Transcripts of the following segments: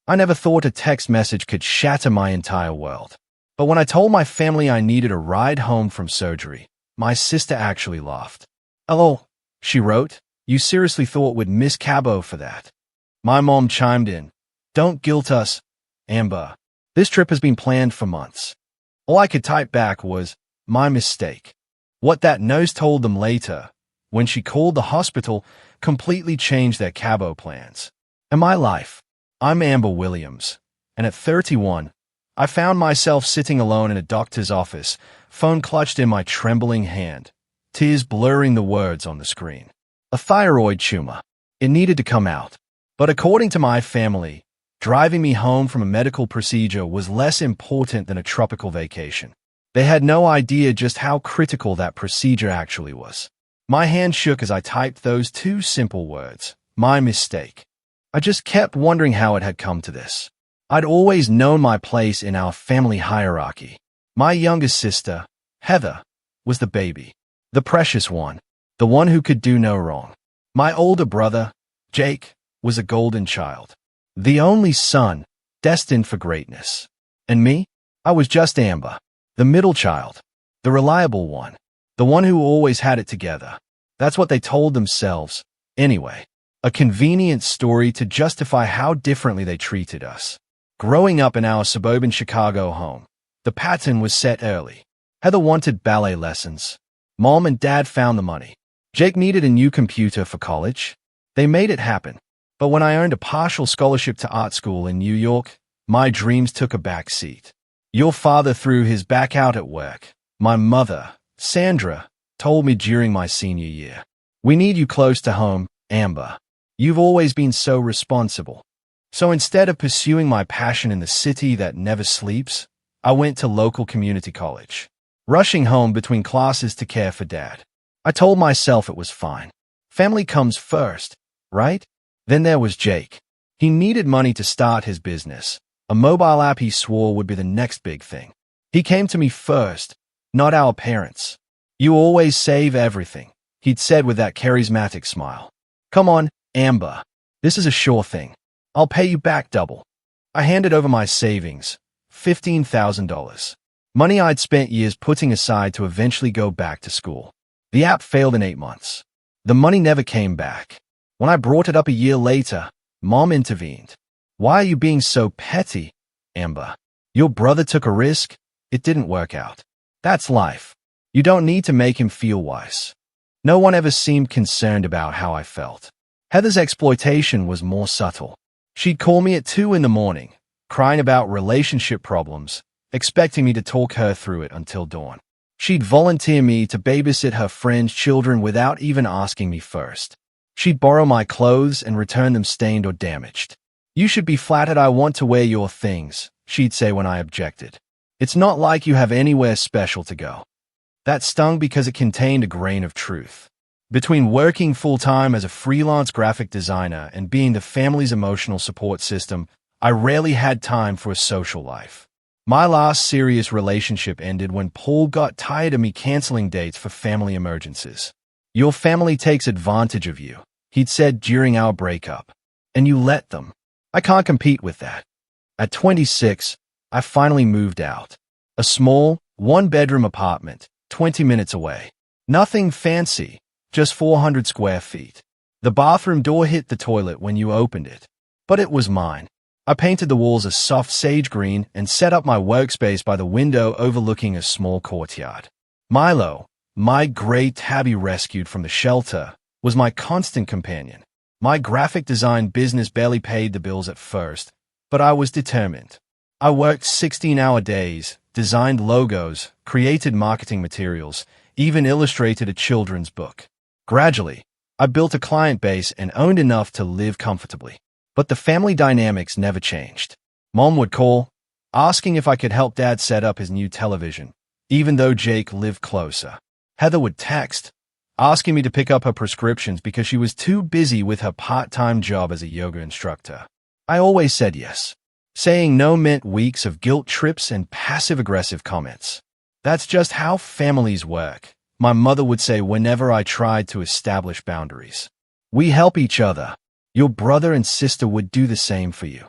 I never thought a text message could shatter my entire world. But when I told my family I needed a ride home from surgery, my sister actually laughed. "Hello," she wrote. "You seriously thought we'd miss Cabo for that?" My mom chimed in. "Don't guilt us, Amber. This trip has been planned for months." All I could type back was, "My mistake." What that nurse told them later, when she called the hospital, completely changed their Cabo plans. In my life, I'm Amber Williams, and at 31, I found myself sitting alone in a doctor's office, phone clutched in my trembling hand, tears blurring the words on the screen. A thyroid tumor. It needed to come out. But according to my family, driving me home from a medical procedure was less important than a tropical vacation. They had no idea just how critical that procedure actually was. My hand shook as I typed those two simple words, "My mistake." I just kept wondering how it had come to this. I'd always known my place in our family hierarchy. My youngest sister, Heather, was the baby, the precious one, the one who could do no wrong. My older brother, Jake, was a golden child, the only son, destined for greatness. And me? I was just Amber, the middle child, the reliable one, the one who always had it together. That's what they told themselves, anyway. A convenient story to justify how differently they treated us. Growing up in our suburban Chicago home, the pattern was set early. Heather wanted ballet lessons. Mom and Dad found the money. Jake needed a new computer for college. They made it happen. But when I earned a partial scholarship to art school in New York, my dreams took a back seat. Your father threw his back out at work. My mother, Sandra, told me during my senior year, "We need you close to home, Amber. You've always been so responsible." So instead of pursuing my passion in the city that never sleeps, I went to local community college, rushing home between classes to care for Dad. I told myself it was fine. Family comes first, right? Then there was Jake. He needed money to start his business, a mobile app he swore would be the next big thing. He came to me first, not our parents. "You always save everything," he'd said with that charismatic smile. "Come on, Amber. This is a sure thing. I'll pay you back double." I handed over my savings, $15,000. Money I'd spent years putting aside to eventually go back to school. The app failed in 8 months. The money never came back. When I brought it up a year later, Mom intervened. "Why are you being so petty, Amber? Your brother took a risk. It didn't work out. That's life. You don't need to make him feel worse." No one ever seemed concerned about how I felt. Heather's exploitation was more subtle. She'd call me at 2 in the morning, crying about relationship problems, expecting me to talk her through it until dawn. She'd volunteer me to babysit her friends' children without even asking me first. She'd borrow my clothes and return them stained or damaged. "You should be flattered I want to wear your things," she'd say when I objected. "It's not like you have anywhere special to go." That stung because it contained a grain of truth. Between working full-time as a freelance graphic designer and being the family's emotional support system, I rarely had time for a social life. My last serious relationship ended when Paul got tired of me canceling dates for family emergencies. "Your family takes advantage of you," he'd said during our breakup, "and you let them." I can't compete with that. At 26, I finally moved out. A small, one-bedroom apartment, 20 minutes away. Nothing fancy, just 400 square feet. The bathroom door hit the toilet when you opened it. But it was mine. I painted the walls a soft sage green and set up my workspace by the window overlooking a small courtyard. Milo, my gray tabby rescued from the shelter, was my constant companion. My graphic design business barely paid the bills at first, but I was determined. I worked 16-hour days, designed logos, created marketing materials, even illustrated a children's book. Gradually, I built a client base and owned enough to live comfortably. But the family dynamics never changed. Mom would call, asking if I could help Dad set up his new television, even though Jake lived closer. Heather would text, asking me to pick up her prescriptions because she was too busy with her part-time job as a yoga instructor. I always said yes. Saying no meant weeks of guilt trips and passive-aggressive comments. "That's just how families work," my mother would say whenever I tried to establish boundaries. "We help each other. Your brother and sister would do the same for you."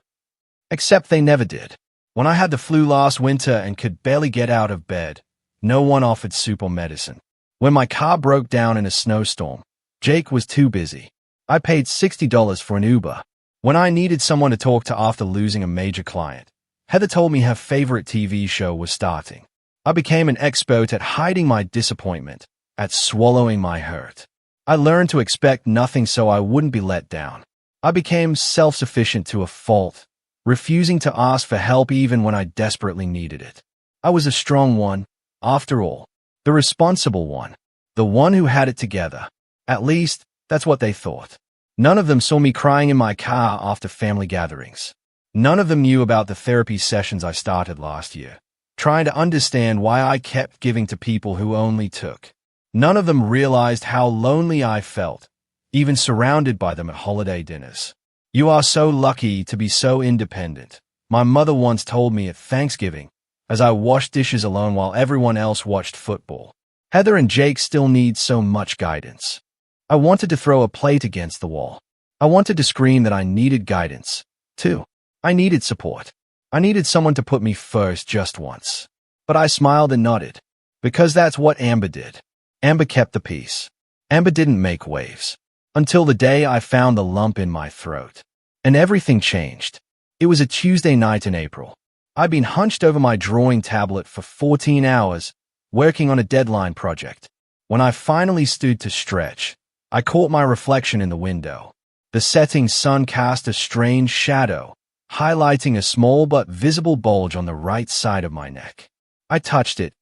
Except they never did. When I had the flu last winter and could barely get out of bed, no one offered soup or medicine. When my car broke down in a snowstorm, Jake was too busy. I paid $60 for an Uber. When I needed someone to talk to after losing a major client, Heather told me her favorite TV show was starting. I became an expert at hiding my disappointment, at swallowing my hurt. I learned to expect nothing so I wouldn't be let down. I became self-sufficient to a fault, refusing to ask for help even when I desperately needed it. I was a strong one, after all, the responsible one, the one who had it together. At least, that's what they thought. None of them saw me crying in my car after family gatherings. None of them knew about the therapy sessions I started last year, trying to understand why I kept giving to people who only took. None of them realized how lonely I felt, even surrounded by them at holiday dinners. "You are so lucky to be so independent," my mother once told me at Thanksgiving, as I washed dishes alone while everyone else watched football. Heather and Jake still need so much guidance. I wanted to throw a plate against the wall. I wanted to scream that I needed guidance, too. I needed support. I needed someone to put me first just once. But I smiled and nodded, because that's what Amber did. Amber kept the peace. Amber didn't make waves. Until the day I found the lump in my throat. And everything changed. It was a Tuesday night in April. I'd been hunched over my drawing tablet for 14 hours, working on a deadline project. When I finally stood to stretch, I caught my reflection in the window. The setting sun cast a strange shadow, highlighting a small but visible bulge on the right side of my neck. I touched it,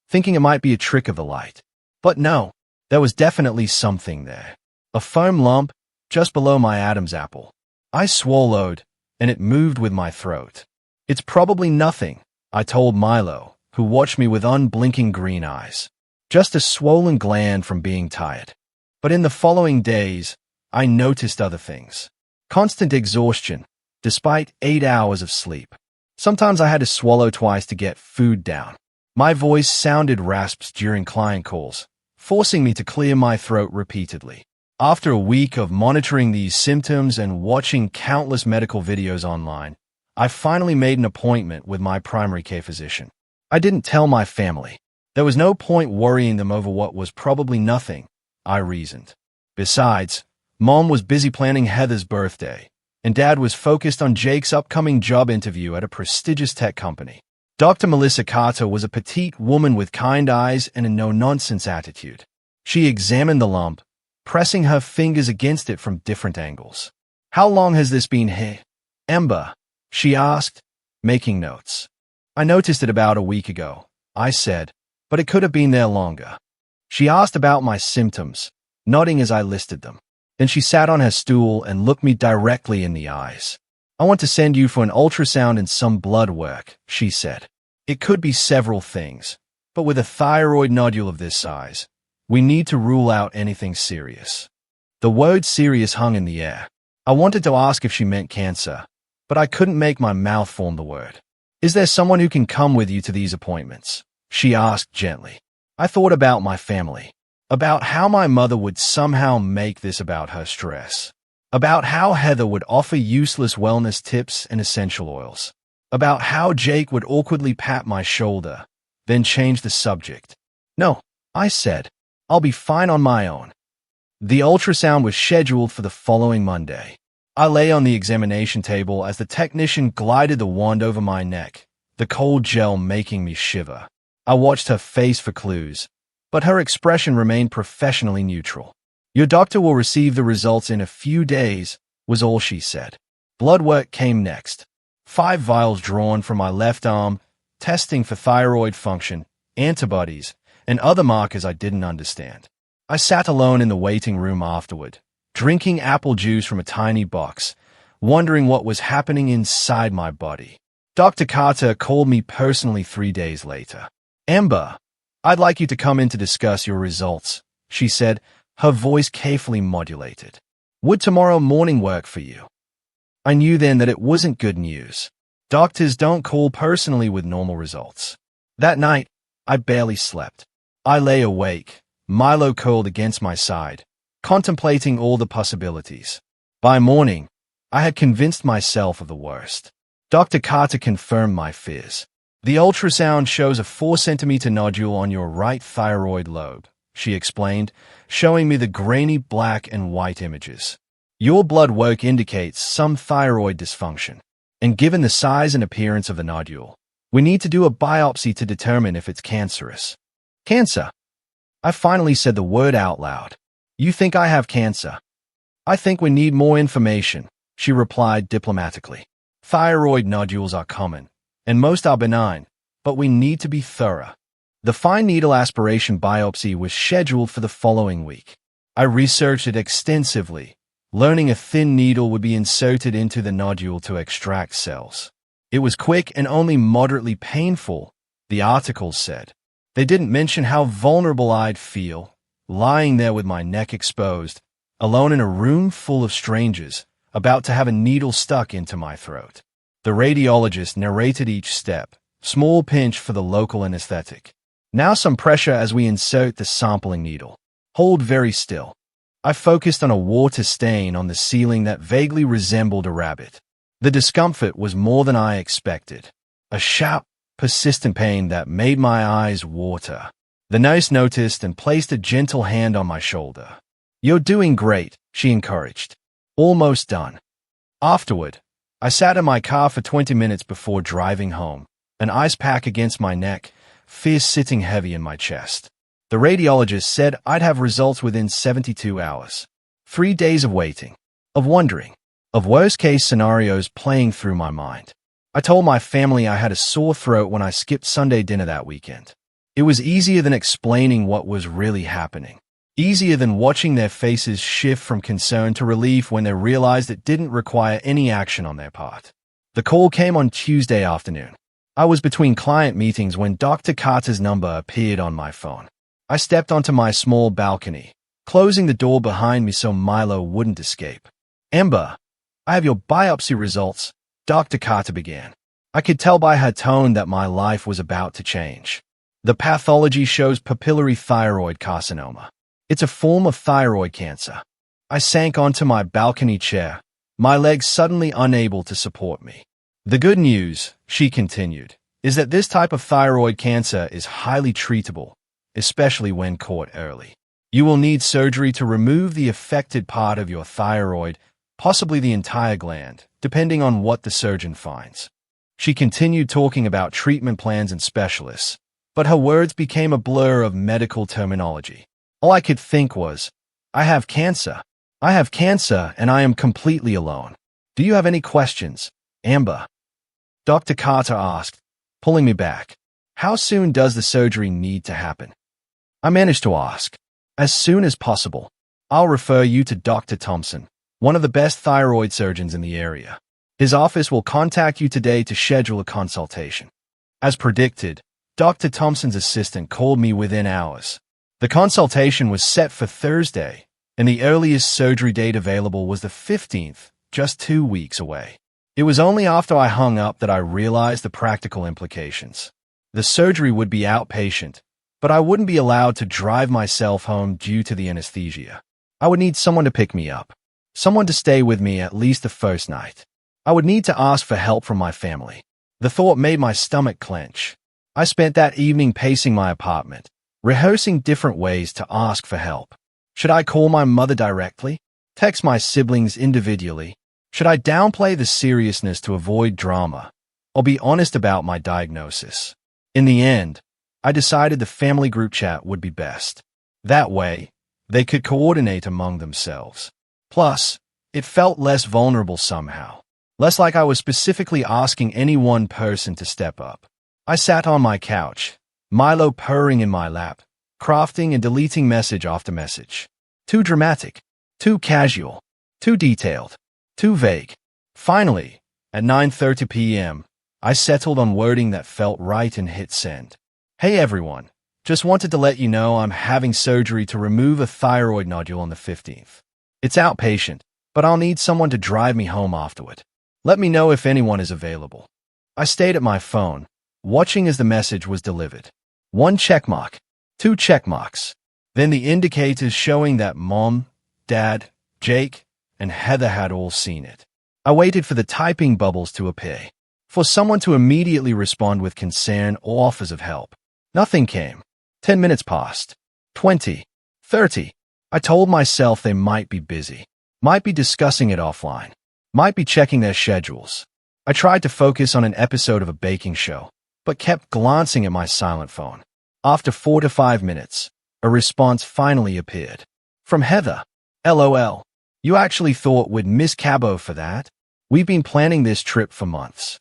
thinking it might be a trick of the light. But no, there was definitely something there. A foam lump, just below my Adam's apple. I swallowed, and it moved with my throat. "It's probably nothing," I told Milo, who watched me with unblinking green eyes. "Just a swollen gland from being tired." But in the following days, I noticed other things. Constant exhaustion, despite 8 hours of sleep. Sometimes I had to swallow twice to get food down. My voice sounded rasps during client calls, forcing me to clear my throat repeatedly. After a week of monitoring these symptoms and watching countless medical videos online, I finally made an appointment with my primary care physician. I didn't tell my family. There was no point worrying them over what was probably nothing, I reasoned. Besides, Mom was busy planning Heather's birthday, and Dad was focused on Jake's upcoming job interview at a prestigious tech company. Dr. Melissa Carter was a petite woman with kind eyes and a no-nonsense attitude. She examined the lump, pressing her fingers against it from different angles. "How long has this been here, Amber?" she asked, making notes. "I noticed it about a week ago," I said, "but it could have been there longer." She asked about my symptoms, nodding as I listed them. Then she sat on her stool and looked me directly in the eyes. "I want to send you for an ultrasound and some blood work," she said. "It could be several things, but with a thyroid nodule of this size, we need to rule out anything serious." The word serious hung in the air. I wanted to ask if she meant cancer, but I couldn't make my mouth form the word. "Is there someone who can come with you to these appointments?" she asked gently. I thought about my family, about how my mother would somehow make this about her stress, about how Heather would offer useless wellness tips and essential oils, about how Jake would awkwardly pat my shoulder, then change the subject. "No," I said. "I'll be fine on my own." The ultrasound was scheduled for the following Monday. I lay on the examination table as the technician glided the wand over my neck, the cold gel making me shiver. I watched her face for clues, but her expression remained professionally neutral. "Your doctor will receive the results in a few days," was all she said. Blood work came next. 5 vials drawn from my left arm, testing for thyroid function, antibodies, and other markers I didn't understand. I sat alone in the waiting room afterward, drinking apple juice from a tiny box, wondering what was happening inside my body. Dr. Carter called me personally 3 days later. "Amber, I'd like you to come in to discuss your results," she said, her voice carefully modulated. "Would tomorrow morning work for you?" I knew then that it wasn't good news. Doctors don't call personally with normal results. That night, I barely slept. I lay awake, Milo curled against my side, contemplating all the possibilities. By morning, I had convinced myself of the worst. Dr. Carter confirmed my fears. The ultrasound shows a 4-centimeter nodule on your right thyroid lobe, she explained, showing me the grainy black and white images. Your blood work indicates some thyroid dysfunction, and given the size and appearance of the nodule, we need to do a biopsy to determine if it's cancerous. Cancer? I finally said the word out loud. You think I have cancer? I think we need more information, she replied diplomatically. Thyroid nodules are common, and most are benign, but we need to be thorough. The fine needle aspiration biopsy was scheduled for the following week. I researched it extensively, learning a thin needle would be inserted into the nodule to extract cells. It was quick and only moderately painful, the article said. They didn't mention how vulnerable I'd feel, lying there with my neck exposed, alone in a room full of strangers, about to have a needle stuck into my throat. The radiologist narrated each step, small pinch for the local anesthetic. Now some pressure as we insert the sampling needle. Hold very still. I focused on a water stain on the ceiling that vaguely resembled a rabbit. The discomfort was more than I expected. A sharp, persistent pain that made my eyes water. The nurse noticed and placed a gentle hand on my shoulder. You're doing great, she encouraged. Almost done. Afterward, I sat in my car for 20 minutes before driving home, an ice pack against my neck, fear sitting heavy in my chest. The radiologist said I'd have results within 72 hours. 3 days of waiting, of wondering, of worst-case scenarios playing through my mind. I told my family I had a sore throat when I skipped Sunday dinner that weekend. It was easier than explaining what was really happening. Easier than watching their faces shift from concern to relief when they realized it didn't require any action on their part. The call came on Tuesday afternoon. I was between client meetings when Dr. Carter's number appeared on my phone. I stepped onto my small balcony, closing the door behind me so Milo wouldn't escape. Amber, I have your biopsy results, Dr. Carter began. I could tell by her tone that my life was about to change. The pathology shows papillary thyroid carcinoma. It's a form of thyroid cancer. I sank onto my balcony chair, my legs suddenly unable to support me. The good news, she continued, is that this type of thyroid cancer is highly treatable, especially when caught early. You will need surgery to remove the affected part of your thyroid, possibly the entire gland, depending on what the surgeon finds. She continued talking about treatment plans and specialists, but her words became a blur of medical terminology. All I could think was, I have cancer. I have cancer and I am completely alone. Do you have any questions, Amber? Dr. Carter asked, pulling me back. How soon does the surgery need to happen? I managed to ask. As soon as possible. I'll refer you to Dr. Thompson, one of the best thyroid surgeons in the area. His office will contact you today to schedule a consultation. As predicted, Dr. Thompson's assistant called me within hours. The consultation was set for Thursday, and the earliest surgery date available was the 15th, just 2 weeks away. It was only after I hung up that I realized the practical implications. The surgery would be outpatient, but I wouldn't be allowed to drive myself home due to the anesthesia. I would need someone to pick me up, someone to stay with me at least the first night. I would need to ask for help from my family. The thought made my stomach clench. I spent that evening pacing my apartment, rehearsing different ways to ask for help. Should I call my mother directly? Text my siblings individually? Should I downplay the seriousness to avoid drama? Or be honest about my diagnosis? In the end, I decided the family group chat would be best. That way, they could coordinate among themselves. Plus, it felt less vulnerable somehow. Less like I was specifically asking any one person to step up. I sat on my couch, Milo purring in my lap, crafting and deleting message after message. Too dramatic, too casual, too detailed, too vague. Finally, at 9:30 p.m., I settled on wording that felt right and hit send. Hey everyone, just wanted to let you know I'm having surgery to remove a thyroid nodule on the 15th. It's outpatient, but I'll need someone to drive me home afterward. Let me know if anyone is available. I stayed at my phone, watching as the message was delivered. 1 checkmark, 2 checkmarks. Then the indicators showing that Mom, Dad, Jake, and Heather had all seen it. I waited for the typing bubbles to appear. for someone to immediately respond with concern or offers of help. Nothing came. 10 minutes passed. 20. 30. I told myself they might be busy, might be discussing it offline, might be checking their schedules. I tried to focus on an episode of a baking show, but kept glancing at my silent phone. After 4 to 5 minutes, a response finally appeared. From Heather. LOL. You actually thought we'd miss Cabo for that? We've been planning this trip for months.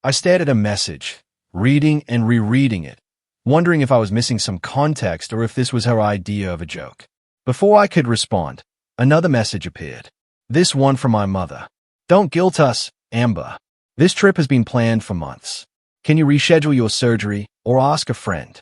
I stared at a message, reading and rereading it, wondering if I was missing some context or if this was her idea of a joke. Before I could respond, another message appeared. This one from my mother. Don't guilt us, Amber. This trip has been planned for months. Can you reschedule your surgery or ask a friend?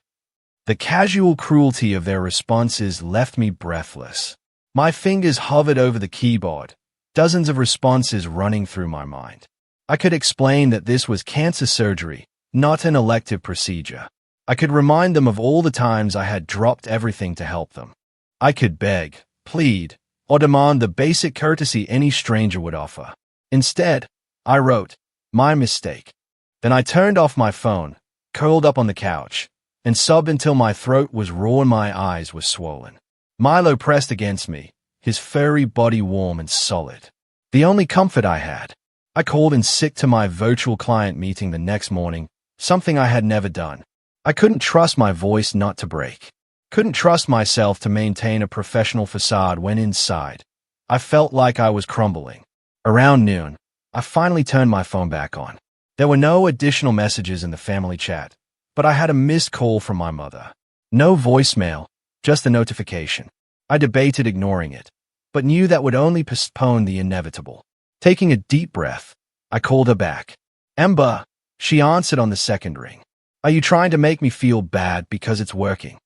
The casual cruelty of their responses left me breathless. My fingers hovered over the keyboard, dozens of responses running through my mind. I could explain that this was cancer surgery, not an elective procedure. I could remind them of all the times I had dropped everything to help them. I could beg, plead, or demand the basic courtesy any stranger would offer. Instead, I wrote, "My mistake." Then I turned off my phone, curled up on the couch, and sobbed until my throat was raw and my eyes were swollen. Milo pressed against me, his furry body warm and solid. The only comfort I had. I called in sick to my virtual client meeting the next morning, something I had never done. I couldn't trust my voice not to break. Couldn't trust myself to maintain a professional facade when inside. I felt like I was crumbling. Around noon, I finally turned my phone back on. There were no additional messages in the family chat, but I had a missed call from my mother. No voicemail, just a notification. I debated ignoring it, but knew that would only postpone the inevitable. Taking a deep breath, I called her back. Amber, she answered on the second ring. Are you trying to make me feel bad because it's working?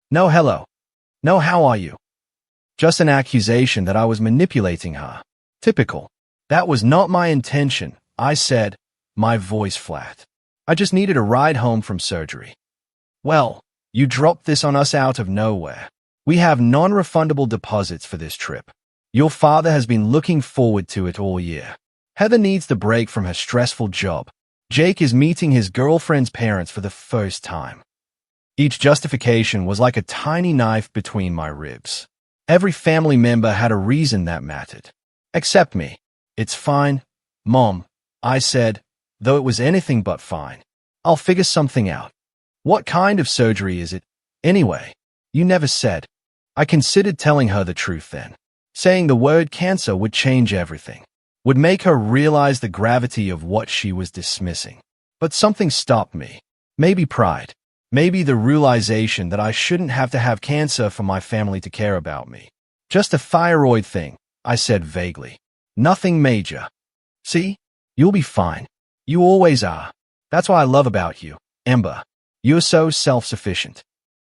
No, hello. No, how are you? Just an accusation that I was manipulating her. Typical. That was not my intention, I said, my voice flat. I just needed a ride home from surgery. Well, you dropped this on us out of nowhere. We have non-refundable deposits for this trip. Your father has been looking forward to it all year. Heather needs the break from her stressful job. Jake is meeting his girlfriend's parents for the first time. Each justification was like a tiny knife between my ribs. Every family member had a reason that mattered. Except me. It's fine, Mom, I said, though it was anything but fine. I'll figure something out. What kind of surgery is it, anyway? You never said. I considered telling her the truth then. Saying the word cancer would change everything. Would make her realize the gravity of what she was dismissing. But something stopped me. Maybe pride. Maybe the realization that I shouldn't have to have cancer for my family to care about me. Just a thyroid thing, I said vaguely. Nothing major. See? You'll be fine. You always are. That's what I love about you, Amber. You're so self-sufficient.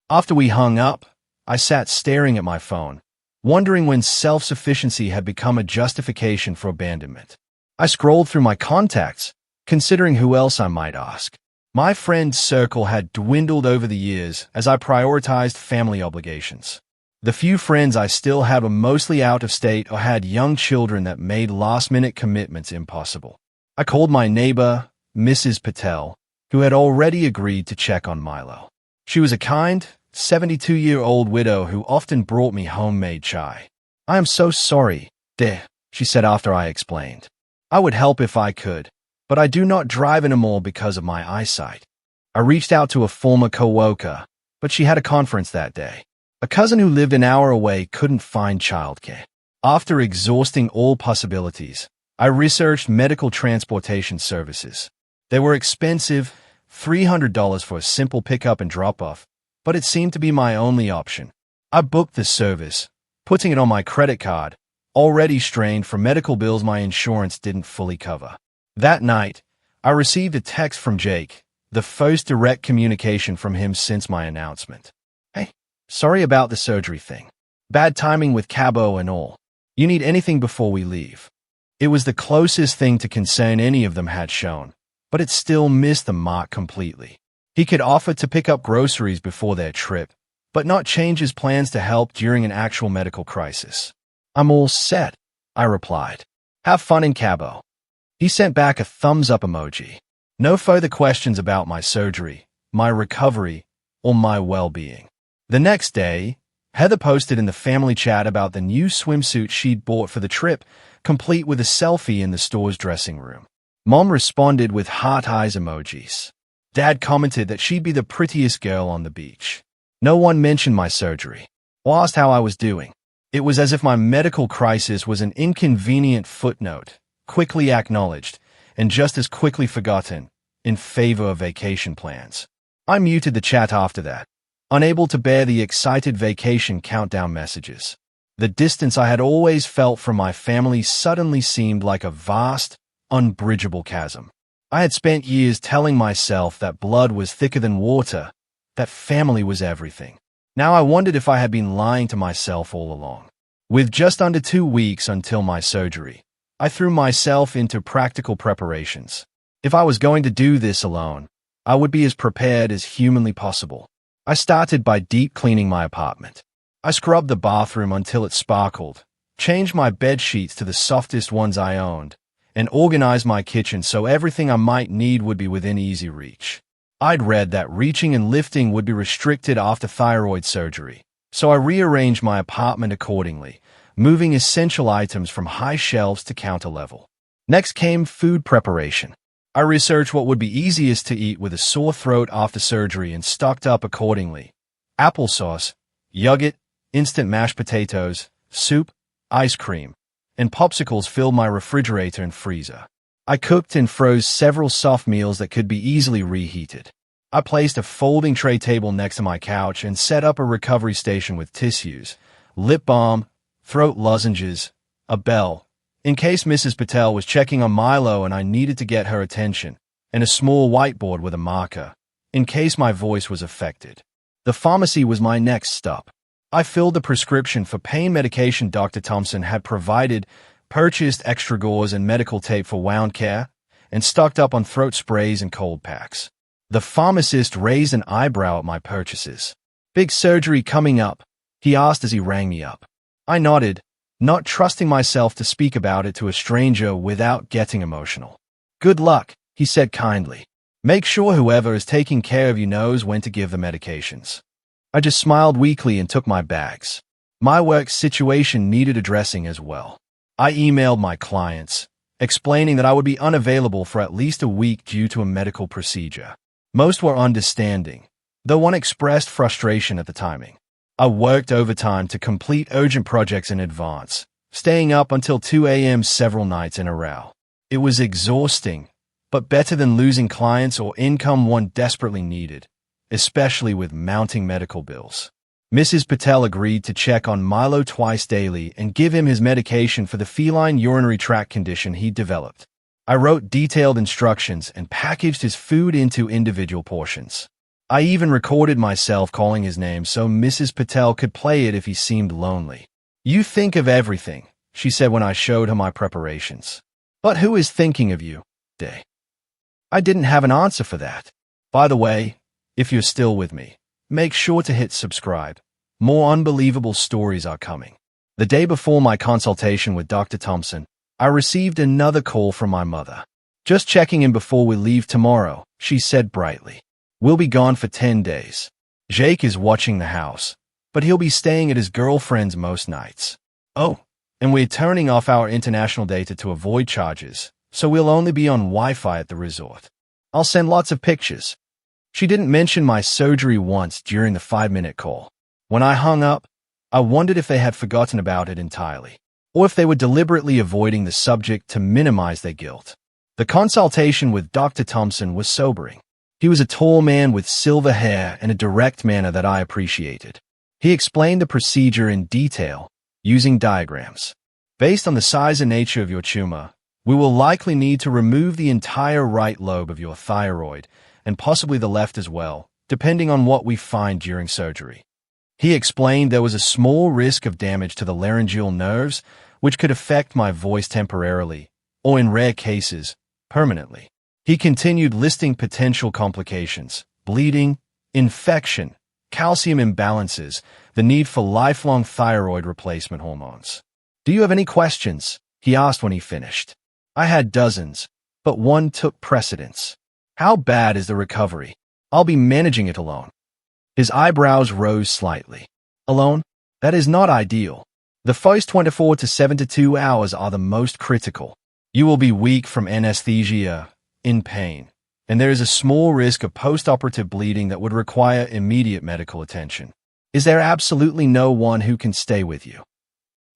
After we hung up, I sat staring at my phone, wondering when self-sufficiency had become a justification for abandonment. I scrolled through my contacts, considering who else I might ask. My friend circle had dwindled over the years as I prioritized family obligations. The few friends I still had were mostly out of state or had young children that made last-minute commitments impossible. I called my neighbor, Mrs. Patel, who had already agreed to check on Milo. She was a kind, 72-year-old widow who often brought me homemade chai. I am so sorry, dear, she said after I explained. I would help if I could, but I do not drive anymore because of my eyesight. I reached out to a former coworker, but she had a conference that day. A cousin who lived an hour away couldn't find childcare. After exhausting all possibilities, I researched medical transportation services. They were expensive, $300 for a simple pickup and drop-off, but it seemed to be my only option. I booked the service, putting it on my credit card, already strained for medical bills my insurance didn't fully cover. That night, I received a text from Jake, the first direct communication from him since my announcement. Hey, sorry about the surgery thing. Bad timing with Cabo and all. You need anything before we leave? It was the closest thing to concern any of them had shown, but it still missed the mark completely. He could offer to pick up groceries before their trip, but not change his plans to help during an actual medical crisis. I'm all set, I replied. Have fun in Cabo. He sent back a thumbs-up emoji. No further questions about my surgery, my recovery, or my well-being. The next day, Heather posted in the family chat about the new swimsuit she'd bought for the trip, complete with a selfie in the store's dressing room. Mom responded with heart eyes emojis. Dad commented that she'd be the prettiest girl on the beach. No one mentioned my surgery or asked how I was doing. It was as if my medical crisis was an inconvenient footnote, quickly acknowledged, and just as quickly forgotten, in favor of vacation plans. I muted the chat after that, unable to bear the excited vacation countdown messages. The distance I had always felt from my family suddenly seemed like a vast, unbridgeable chasm. I had spent years telling myself that blood was thicker than water, that family was everything. Now I wondered if I had been lying to myself all along. With just under 2 weeks until my surgery, I threw myself into practical preparations. If I was going to do this alone, I would be as prepared as humanly possible. I started by deep cleaning my apartment. I scrubbed the bathroom until it sparkled, changed my bed sheets to the softest ones I owned, and organized my kitchen so everything I might need would be within easy reach. I'd read that reaching and lifting would be restricted after thyroid surgery, so I rearranged my apartment accordingly, moving essential items from high shelves to counter level. Next came food preparation. I researched what would be easiest to eat with a sore throat after surgery and stocked up accordingly. Applesauce, yogurt, instant mashed potatoes, soup, ice cream, and popsicles filled my refrigerator and freezer. I cooked and froze several soft meals that could be easily reheated. I placed a folding tray table next to my couch and set up a recovery station with tissues, lip balm, throat lozenges, a bell, in case Mrs. Patel was checking on Milo and I needed to get her attention, and a small whiteboard with a marker, in case my voice was affected. The pharmacy was my next stop. I filled the prescription for pain medication Dr. Thompson had provided, purchased extra gauze and medical tape for wound care, and stocked up on throat sprays and cold packs. The pharmacist raised an eyebrow at my purchases. "Big surgery coming up?" he asked as he rang me up. I nodded, not trusting myself to speak about it to a stranger without getting emotional. "Good luck," he said kindly. "Make sure whoever is taking care of you knows when to give the medications." I just smiled weakly and took my bags. My work situation needed addressing as well. I emailed my clients, explaining that I would be unavailable for at least a week due to a medical procedure. Most were understanding, though one expressed frustration at the timing. I worked overtime to complete urgent projects in advance, staying up until 2 a.m. several nights in a row. It was exhausting, but better than losing clients or income one desperately needed, especially with mounting medical bills. Mrs. Patel agreed to check on Milo twice daily and give him his medication for the feline urinary tract condition he'd developed. I wrote detailed instructions and packaged his food into individual portions. I even recorded myself calling his name so Mrs. Patel could play it if he seemed lonely. "You think of everything," she said when I showed her my preparations. "But who is thinking of you, Day?" I didn't have an answer for that. By the way, if you're still with me, make sure to hit subscribe. More unbelievable stories are coming. The day before my consultation with Dr. Thompson, I received another call from my mother. "Just checking in before we leave tomorrow," she said brightly. "We'll be gone for 10 days. Jake is watching the house, but he'll be staying at his girlfriend's most nights. Oh, and we're turning off our international data to avoid charges, so we'll only be on Wi-Fi at the resort. I'll send lots of pictures." She didn't mention my surgery once during the 5-minute call. When I hung up, I wondered if they had forgotten about it entirely, or if they were deliberately avoiding the subject to minimize their guilt. The consultation with Dr. Thompson was sobering. He was a tall man with silver hair and a direct manner that I appreciated. He explained the procedure in detail, using diagrams. "Based on the size and nature of your tumor, we will likely need to remove the entire right lobe of your thyroid, and possibly the left as well, depending on what we find during surgery." He explained there was a small risk of damage to the laryngeal nerves, which could affect my voice temporarily, or in rare cases, permanently. He continued listing potential complications: bleeding, infection, calcium imbalances, the need for lifelong thyroid replacement hormones. "Do you have any questions?" he asked when he finished. I had dozens, but one took precedence. How bad is the recovery? I'll be managing it alone. His eyebrows rose slightly. Alone? That is not ideal. The first 24 to 72 hours are the most critical. You will be weak from anesthesia, in pain, and there is a small risk of post-operative bleeding that would require immediate medical attention. Is there absolutely no one who can stay with you?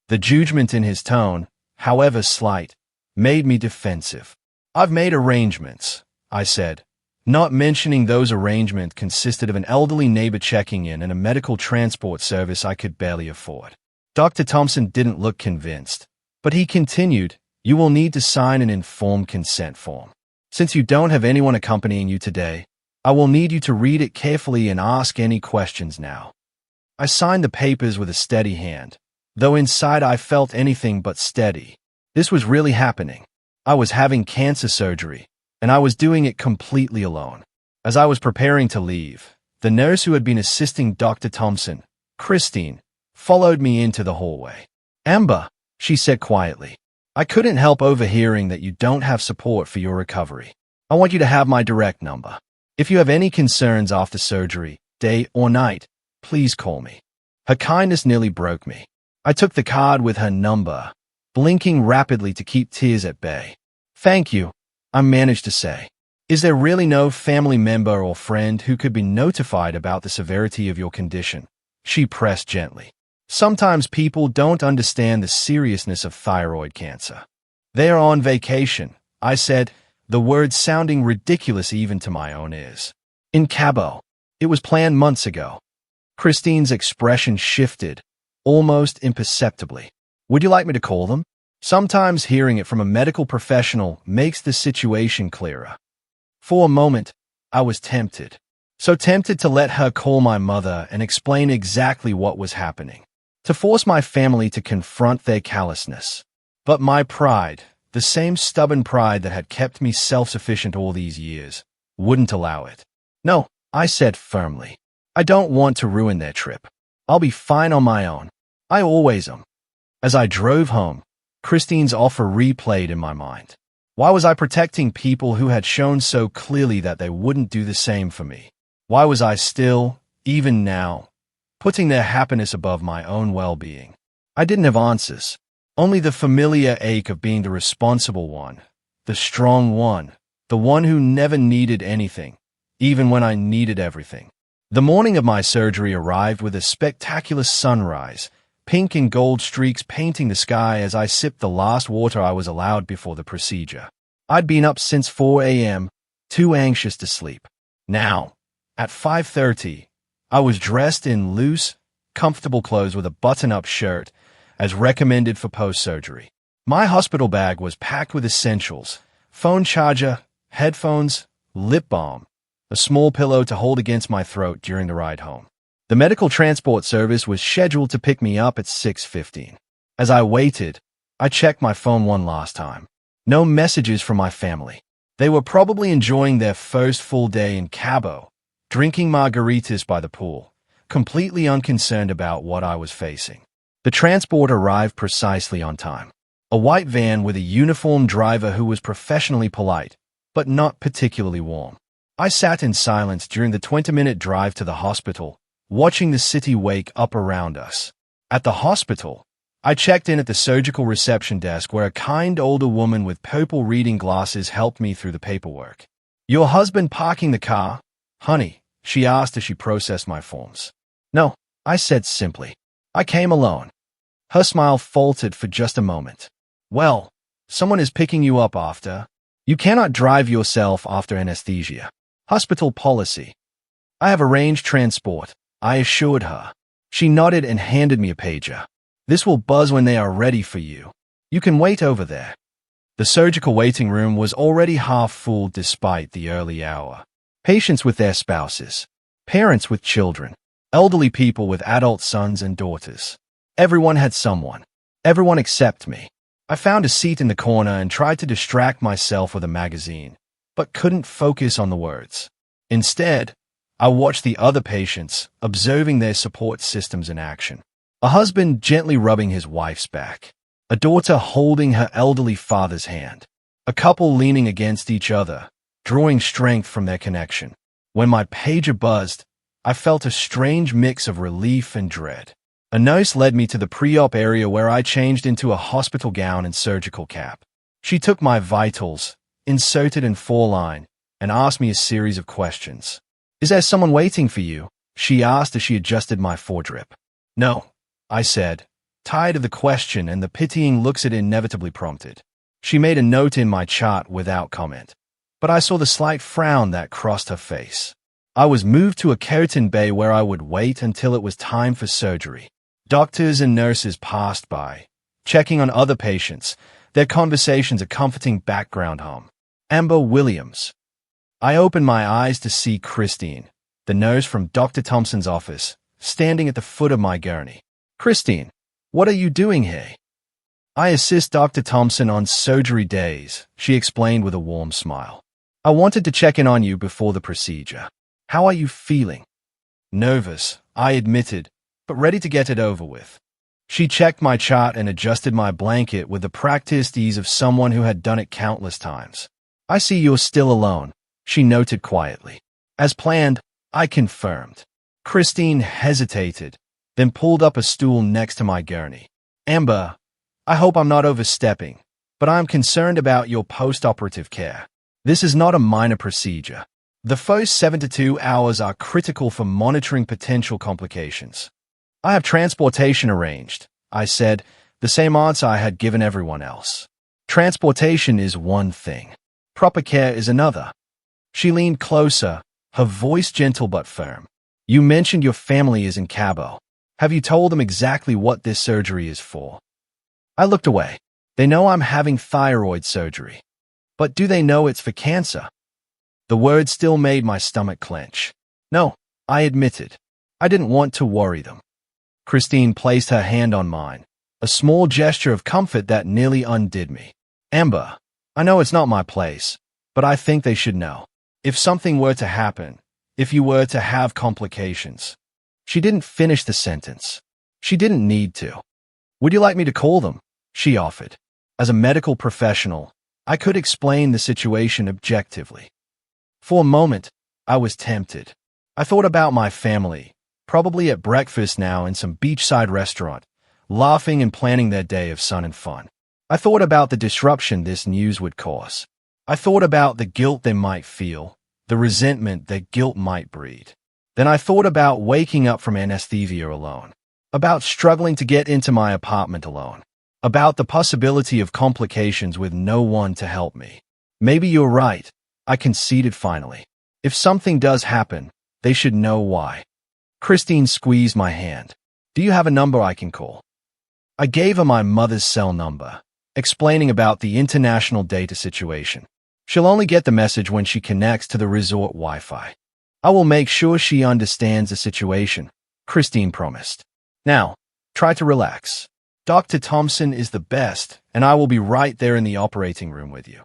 The judgment in his tone, however slight, made me defensive. I've made arrangements, I said, not mentioning those arrangements consisted of an elderly neighbor checking in and a medical transport service I could barely afford. Dr. Thompson didn't look convinced, but he continued, you will need to sign an informed consent form. Since you don't have anyone accompanying you today, I will need you to read it carefully and ask any questions now. I signed the papers with a steady hand, though inside I felt anything but steady. This was really happening. I was having cancer surgery, and I was doing it completely alone. As I was preparing to leave, the nurse who had been assisting Dr. Thompson, Christine, followed me into the hallway. Amber, she said quietly, I couldn't help overhearing that you don't have support for your recovery. I want you to have my direct number. If you have any concerns after surgery, day or night, please call me. Her kindness nearly broke me. I took the card with her number, blinking rapidly to keep tears at bay. Thank you, I managed to say. Is there really no family member or friend who could be notified about the severity of your condition? She pressed gently. Sometimes people don't understand the seriousness of thyroid cancer. They are on vacation, I said, the words sounding ridiculous even to my own ears. In Cabo. It was planned months ago. Christine's expression shifted, almost imperceptibly. Would you like me to call them? Sometimes hearing it from a medical professional makes the situation clearer. For a moment, I was tempted. So tempted to let her call my mother and explain exactly what was happening. To force my family to confront their callousness. But my pride, the same stubborn pride that had kept me self-sufficient all these years, wouldn't allow it. No, I said firmly. I don't want to ruin their trip. I'll be fine on my own. I always am. As I drove home, Christine's offer replayed in my mind. Why was I protecting people who had shown so clearly that they wouldn't do the same for me? Why was I still, even now, putting their happiness above my own well-being? I didn't have answers, only the familiar ache of being the responsible one, the strong one, the one who never needed anything, even when I needed everything. The morning of my surgery arrived with a spectacular sunrise, pink and gold streaks painting the sky as I sipped the last water I was allowed before the procedure. I'd been up since 4 a.m., too anxious to sleep. Now, at 5:30, I was dressed in loose, comfortable clothes with a button-up shirt, as recommended for post-surgery. My hospital bag was packed with essentials: phone charger, headphones, lip balm, a small pillow to hold against my throat during the ride home. The medical transport service was scheduled to pick me up at 6:15. As I waited, I checked my phone one last time. No messages from my family. They were probably enjoying their first full day in Cabo, drinking margaritas by the pool, completely unconcerned about what I was facing. The transport arrived precisely on time. A white van with a uniformed driver who was professionally polite, but not particularly warm. I sat in silence during the 20-minute drive to the hospital, watching the city wake up around us. At the hospital, I checked in at the surgical reception desk where a kind older woman with purple reading glasses helped me through the paperwork. Your husband parking the car, honey? She asked as she processed my forms. No, I said simply. I came alone. Her smile faltered for just a moment. Well, someone is picking you up after. You cannot drive yourself after anesthesia. Hospital policy. I have arranged transport, I assured her. She nodded and handed me a pager. This will buzz when they are ready for you. You can wait over there. The surgical waiting room was already half full despite the early hour. Patients with their spouses, parents with children, elderly people with adult sons and daughters. Everyone had someone. Everyone except me. I found a seat in the corner and tried to distract myself with a magazine, but couldn't focus on the words. Instead, I watched the other patients, observing their support systems in action. A husband gently rubbing his wife's back. A daughter holding her elderly father's hand. A couple leaning against each other, drawing strength from their connection. When my pager buzzed, I felt a strange mix of relief and dread. A nurse led me to the pre-op area where I changed into a hospital gown and surgical cap. She took my vitals, inserted in 4-line, and asked me a series of questions. "Is there someone waiting for you?" she asked as she adjusted my foredrip. "No," I said, tired of the question and the pitying looks it inevitably prompted. She made a note in my chart without comment, but I saw the slight frown that crossed her face. I was moved to a curtained bay where I would wait until it was time for surgery. Doctors and nurses passed by, checking on other patients, their conversations a comforting background hum. Amber Williams. I opened my eyes to see Christine, the nurse from Dr. Thompson's office, standing at the foot of my gurney. "Christine, what are you doing here?" "I assist Dr. Thompson on surgery days," she explained with a warm smile. "I wanted to check in on you before the procedure. How are you feeling?" "Nervous," I admitted, but ready to get it over with. She checked my chart and adjusted my blanket with the practiced ease of someone who had done it countless times. "I see you're still alone," she noted quietly. As planned, I confirmed. Christine hesitated, then pulled up a stool next to my gurney. "Amber, I hope I'm not overstepping, but I'm concerned about your post-operative care. This is not a minor procedure. The first 7 to 2 hours are critical for monitoring potential complications." "I have transportation arranged," I said, the same answer I had given everyone else. "Transportation is one thing. Proper care is another." She leaned closer, her voice gentle but firm. "You mentioned your family is in Cabo. Have you told them exactly what this surgery is for?" I looked away. "They know I'm having thyroid surgery. But do they know it's for cancer?" The word still made my stomach clench. "No," I admitted. I didn't want to worry them. Christine placed her hand on mine, a small gesture of comfort that nearly undid me. "Amber, I know it's not my place, but I think they should know. If something were to happen, if you were to have complications." She didn't finish the sentence. She didn't need to. "Would you like me to call them?" she offered. As a medical professional, I could explain the situation objectively. For a moment, I was tempted. I thought about my family, probably at breakfast now in some beachside restaurant, laughing and planning their day of sun and fun. I thought about the disruption this news would cause. I thought about the guilt they might feel, the resentment that guilt might breed. Then I thought about waking up from anesthesia alone, about struggling to get into my apartment alone, about the possibility of complications with no one to help me. "Maybe you're right," I conceded finally. "If something does happen, they should know why." Christine squeezed my hand. "Do you have a number I can call?" I gave her my mother's cell number, explaining about the international data situation. "She'll only get the message when she connects to the resort Wi-Fi. I will make sure she understands the situation," Christine promised. "Now, try to relax. Dr. Thompson is the best, and I will be right there in the operating room with you."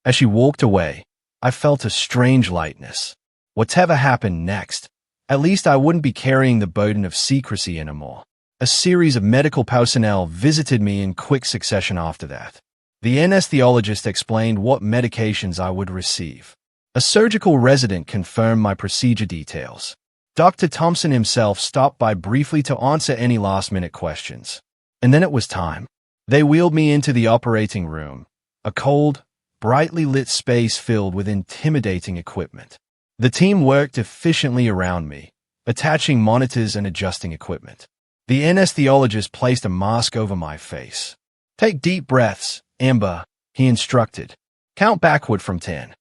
As she walked away, I felt a strange lightness. Whatever happened next, at least I wouldn't be carrying the burden of secrecy anymore. A series of medical personnel visited me in quick succession after that. The anesthesiologist explained what medications I would receive. A surgical resident confirmed my procedure details. Dr. Thompson himself stopped by briefly to answer any last-minute questions. And then it was time. They wheeled me into the operating room, a cold, brightly lit space filled with intimidating equipment. The team worked efficiently around me, attaching monitors and adjusting equipment. The anesthesiologist placed a mask over my face. "Take deep breaths, Amber," he instructed. "Count backward from 10.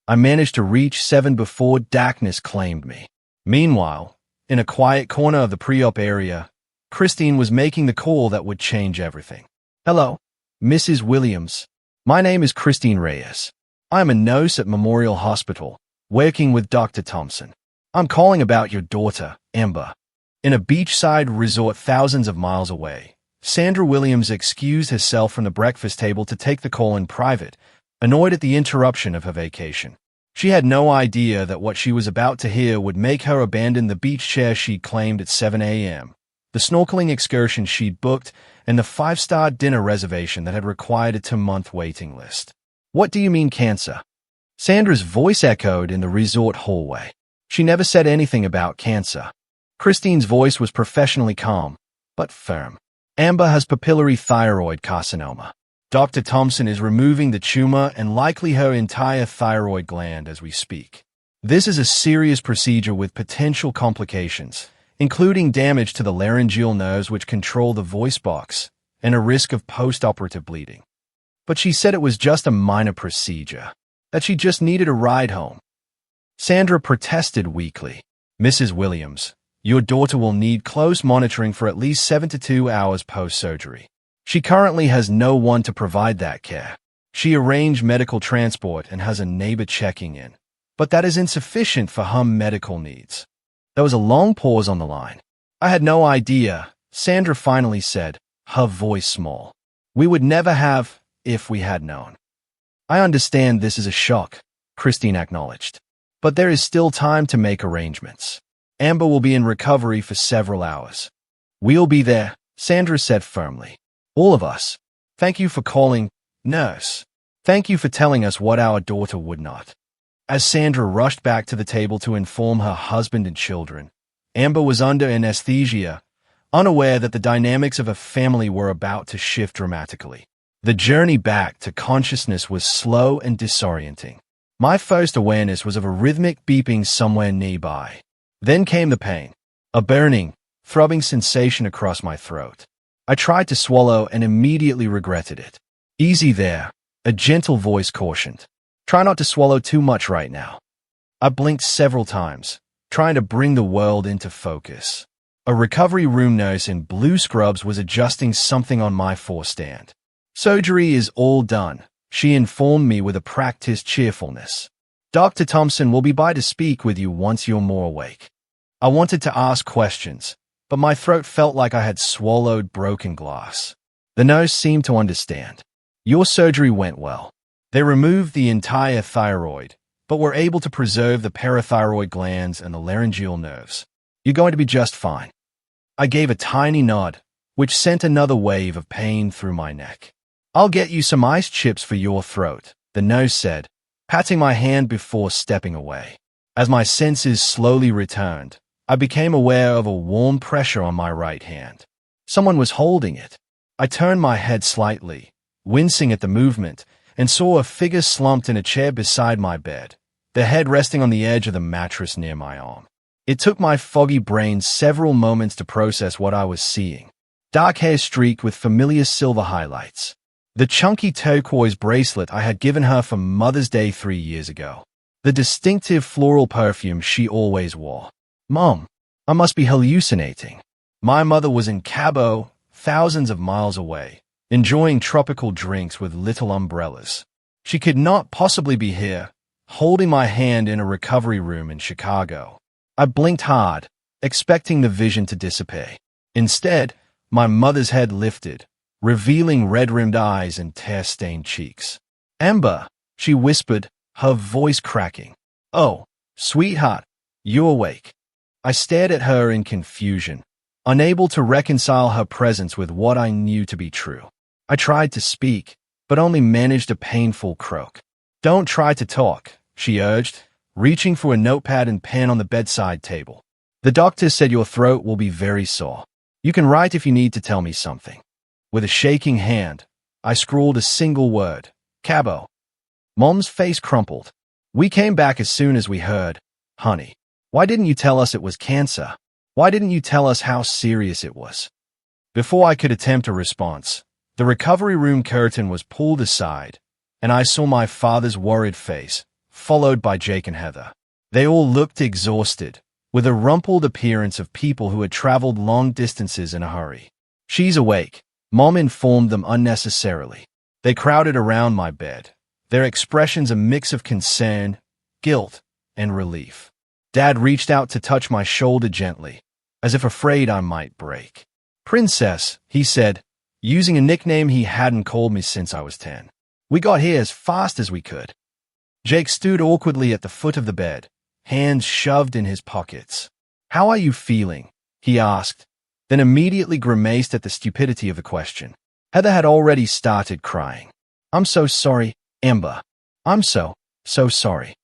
I managed to reach 7 before darkness claimed me. Meanwhile, in a quiet corner of the pre-op area, Christine was making the call that would change everything. "Hello, Mrs. Williams. My name is Christine Reyes. I am a nurse at Memorial Hospital, working with Dr. Thompson. I'm calling about your daughter, Amber." In a beachside resort thousands of miles away, Sandra Williams excused herself from the breakfast table to take the call in private, annoyed at the interruption of her vacation. She had no idea that what she was about to hear would make her abandon the beach chair she'd claimed at 7 a.m., the snorkeling excursion she'd booked, and the 5-star dinner reservation that had required a 2-month waiting list. "What do you mean cancer?" Sandra's voice echoed in the resort hallway. She never said anything about cancer. Christine's voice was professionally calm, but firm. Amber has papillary thyroid carcinoma. Dr. Thompson is removing the tumor and likely her entire thyroid gland as we speak. This is a serious procedure with potential complications, including damage to the laryngeal nerves which control the voice box, and a risk of post-operative bleeding. But she said it was just a minor procedure, that she just needed a ride home. Sandra protested weakly. Mrs. Williams, your daughter will need close monitoring for at least 7 to 2 hours post-surgery. She currently has no one to provide that care. She arranged medical transport and has a neighbor checking in, but that is insufficient for her medical needs. There was a long pause on the line. I had no idea, Sandra finally said, her voice small. We would never have, if we had known. I understand this is a shock, Christine acknowledged, but there is still time to make arrangements. Amber will be in recovery for several hours. We'll be there, Sandra said firmly. All of us. Thank you for calling, nurse. Thank you for telling us what our daughter would not. As Sandra rushed back to the table to inform her husband and children, Amber was under anesthesia, unaware that the dynamics of a family were about to shift dramatically. The journey back to consciousness was slow and disorienting. My first awareness was of a rhythmic beeping somewhere nearby. Then came the pain, a burning, throbbing sensation across my throat. I tried to swallow and immediately regretted it. Easy there, a gentle voice cautioned. Try not to swallow too much right now. I blinked several times, trying to bring the world into focus. A recovery room nurse in blue scrubs was adjusting something on my forestand. Surgery is all done, she informed me with a practiced cheerfulness. Dr. Thompson will be by to speak with you once you're more awake. I wanted to ask questions, but my throat felt like I had swallowed broken glass. The nurse seemed to understand. Your surgery went well. They removed the entire thyroid, but were able to preserve the parathyroid glands and the laryngeal nerves. You're going to be just fine. I gave a tiny nod, which sent another wave of pain through my neck. I'll get you some ice chips for your throat, the nurse said, patting my hand before stepping away. As my senses slowly returned, I became aware of a warm pressure on my right hand. Someone was holding it. I turned my head slightly, wincing at the movement, and saw a figure slumped in a chair beside my bed, the head resting on the edge of the mattress near my arm. It took my foggy brain several moments to process what I was seeing. Dark hair streaked with familiar silver highlights. The chunky turquoise bracelet I had given her for Mother's Day 3 years ago. The distinctive floral perfume she always wore. Mom, I must be hallucinating. My mother was in Cabo, thousands of miles away, enjoying tropical drinks with little umbrellas. She could not possibly be here, holding my hand in a recovery room in Chicago. I blinked hard, expecting the vision to dissipate. Instead, my mother's head lifted, revealing red-rimmed eyes and tear-stained cheeks. Amber, she whispered, her voice cracking. Oh, sweetheart, you awake. I stared at her in confusion, unable to reconcile her presence with what I knew to be true. I tried to speak, but only managed a painful croak. Don't try to talk, she urged, reaching for a notepad and pen on the bedside table. The doctor said your throat will be very sore. You can write if you need to tell me something. With a shaking hand, I scrawled a single word, Cabo. Mom's face crumpled. We came back as soon as we heard, honey. Why didn't you tell us it was cancer? Why didn't you tell us how serious it was? Before I could attempt a response, the recovery room curtain was pulled aside, and I saw my father's worried face, followed by Jake and Heather. They all looked exhausted, with a rumpled appearance of people who had traveled long distances in a hurry. She's awake, Mom informed them unnecessarily. They crowded around my bed, their expressions a mix of concern, guilt, and relief. Dad reached out to touch my shoulder gently, as if afraid I might break. Princess, he said, using a nickname he hadn't called me since I was 10. We got here as fast as we could. Jake stood awkwardly at the foot of the bed, hands shoved in his pockets. How are you feeling? He asked, then immediately grimaced at the stupidity of the question. Heather had already started crying. I'm so sorry, Amber. I'm so So sorry.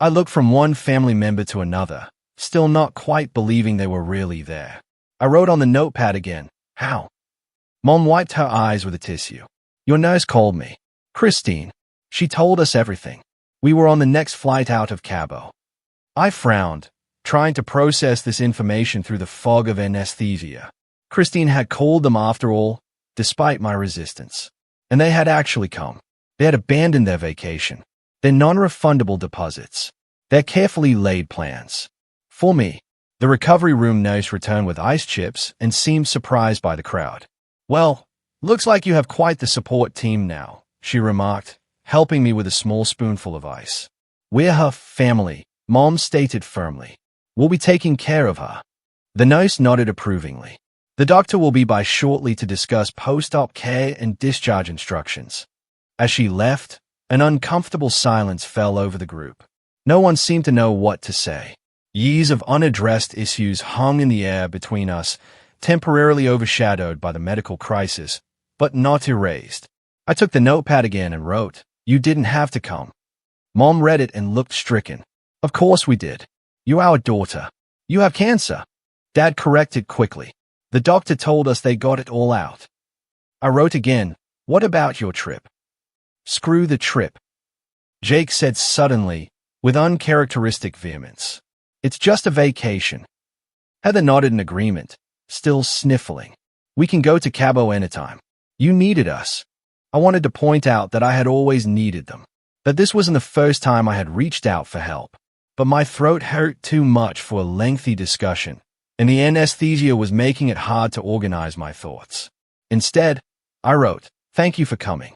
I looked from one family member to another, still not quite believing they were really there. I wrote on the notepad again. How? Mom wiped her eyes with a tissue. Your nurse called me. Christine. She told us everything. We were on the next flight out of Cabo. I frowned, trying to process this information through the fog of anesthesia. Christine had called them after all, despite my resistance. And they had actually come. They had abandoned their vacation, their non-refundable deposits, their carefully laid plans. For me, the recovery room nurse returned with ice chips and seemed surprised by the crowd. Well, looks like you have quite the support team now, she remarked, helping me with a small spoonful of ice. We're her family, Mom stated firmly. We'll be taking care of her. The nurse nodded approvingly. The doctor will be by shortly to discuss post-op care and discharge instructions. As she left, an uncomfortable silence fell over the group. No one seemed to know what to say. Years of unaddressed issues hung in the air between us, temporarily overshadowed by the medical crisis, but not erased. I took the notepad again and wrote, You didn't have to come. Mom read it and looked stricken. Of course we did. You're our daughter. You have cancer. Dad corrected quickly. The doctor told us they got it all out. I wrote again, What about your trip? Screw the trip. Jake said suddenly, with uncharacteristic vehemence. It's just a vacation. Heather nodded in agreement, still sniffling. We can go to Cabo anytime. You needed us. I wanted to point out that I had always needed them, that this wasn't the first time I had reached out for help. But my throat hurt too much for a lengthy discussion, and the anesthesia was making it hard to organize my thoughts. Instead, I wrote, Thank you for coming.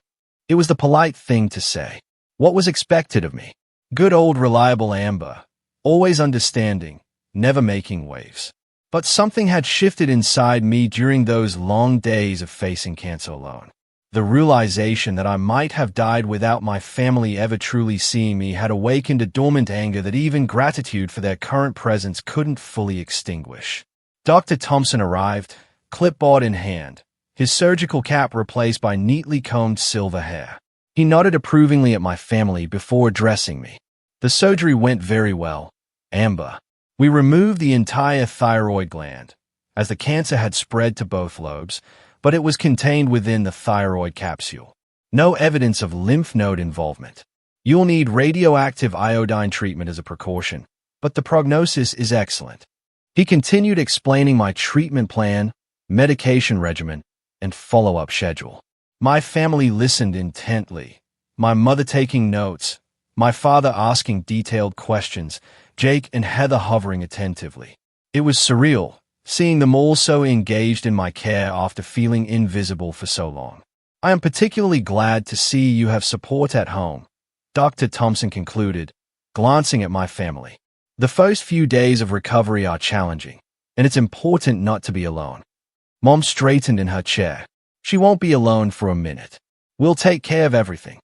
It was the polite thing to say. What was expected of me? Good old reliable Amber, always understanding, never making waves. But something had shifted inside me during those long days of facing cancer alone. The realization that I might have died without my family ever truly seeing me had awakened a dormant anger that even gratitude for their current presence couldn't fully extinguish. Dr. Thompson arrived, clipboard in hand, his surgical cap replaced by neatly combed silver hair. He nodded approvingly at my family before addressing me. The surgery went very well, Amber. We removed the entire thyroid gland, as the cancer had spread to both lobes, but it was contained within the thyroid capsule. No evidence of lymph node involvement. You'll need radioactive iodine treatment as a precaution, but the prognosis is excellent. He continued explaining my treatment plan, medication regimen, and follow-up schedule. My family listened intently, my mother taking notes, my father asking detailed questions, Jake and Heather hovering attentively. It was surreal, seeing them all so engaged in my care after feeling invisible for so long. I am particularly glad to see you have support at home, Dr. Thompson concluded, glancing at my family. The first few days of recovery are challenging, and it's important not to be alone. Mom straightened in her chair. She won't be alone for a minute. We'll take care of everything.